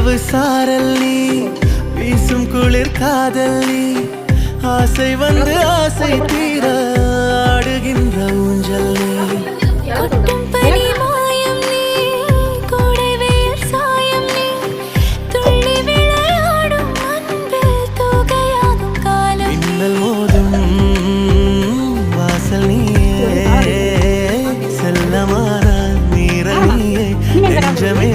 சாரல் நீ வீசும் குளிர் காதல் நீ ஆசை வந்து ஆசை தீர ஆடுகின்ற ஊஞ்சல் நீ கொட்டும் பனி மாயம் நீ கோடை வெயில் சாயம் நீ துள்ளி விளையாடும் அன்பில் தூகையாகும் காலம் மின்னல் மோதும் வாசல் நீயே செல்லமான நீர நீயே நெஞ்சமே